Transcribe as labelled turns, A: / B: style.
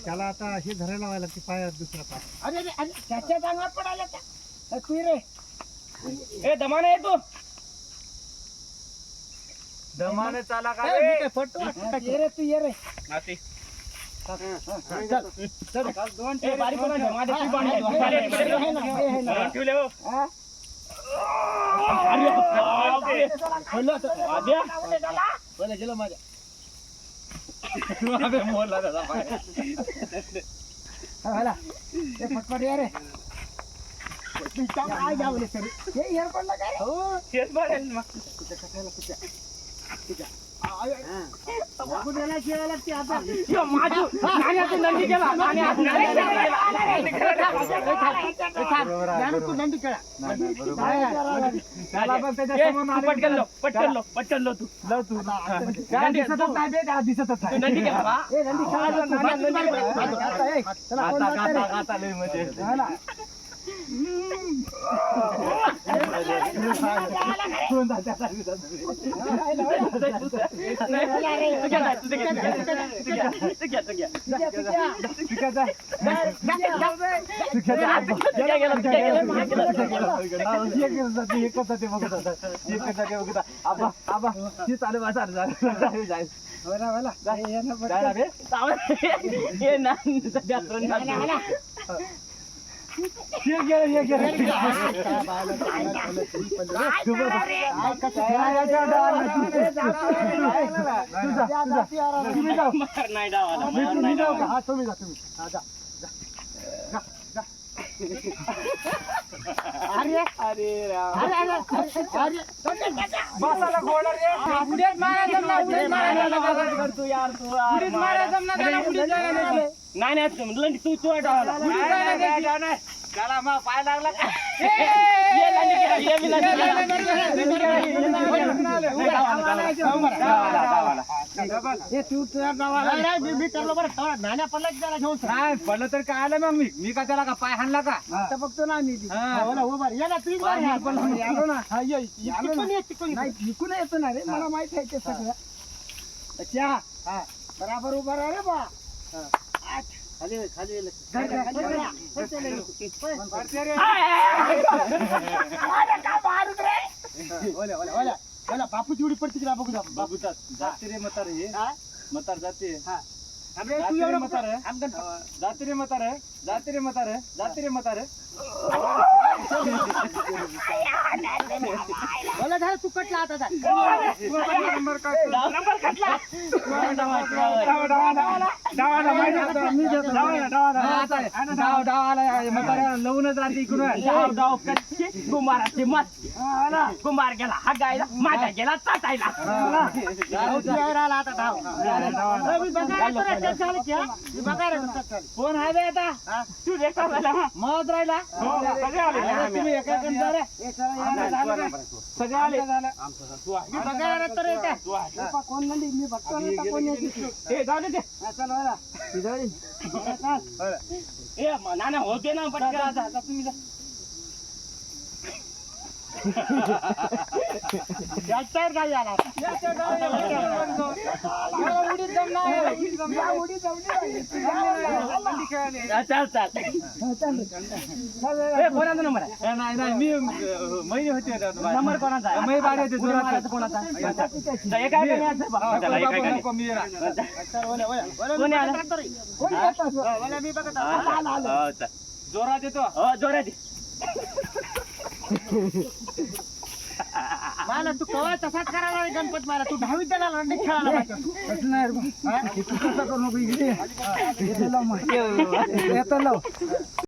A: त्याला आता हे धरायला लावायला लागते पायात दुसरा पाय.
B: अरे त्याच्या अंगावर पडायला तू रे ए दमाने येतो
C: दमाने चाला का
B: रे ये रे तू ये रे
C: नाती
B: चल दोन ए बारी कोण जमा दे तू बांध ठेवले हो अरे बोला आद्या बोला गेलो माझ्या अबे मोला दादा पाय हाला ए फटफट ये रे काय जावले सर हे एअर पडला काय हो तेच बघेल मग कुठे कशाला कुठे बाबूला जेवायला लागते आता यो माझू नाण्यातून नंदी गेला नाण्यातून तू नंदी केला त्याला बघ त्याच्या समोर पटकन लो तू काय दिसतच नाही बे त्या दिसतच नाही नंदी गेला बा ए नंदी खेळा चला आता लय मजे झाला नाही तू त्याला मग पाय लागला पडलं तर काय आलं मग मी का त्याला का पाय हाणला का बघतो ना मी इकून येतो ना रे मला माहित आहे ते सगळं बराबर उभा राहा रे बा खाली बापूची उडी पडते की बघू बाबू जाते रे मतार हे मतार जाते जाते रे मतार बोला झालं तू कटला आता लवूनच राहते कुमार गेला हा गायला माझा गेला चाटायला कोण आहे बे आता तू मत राहिला तुम्ही सगळे आले कोण नंदी मी बघतो नाना होते ना पटकन तुम्ही काय झाला कोणाचा नंबर आहे नाही मी महिने होते नंबर कोणाचा मै बारे होते जोरात कोणाचा जोरात येतो जोरात मला तू कवा तसाच करायला गणपत मला तू 10वीत त्याला रंडी खेळायला नाही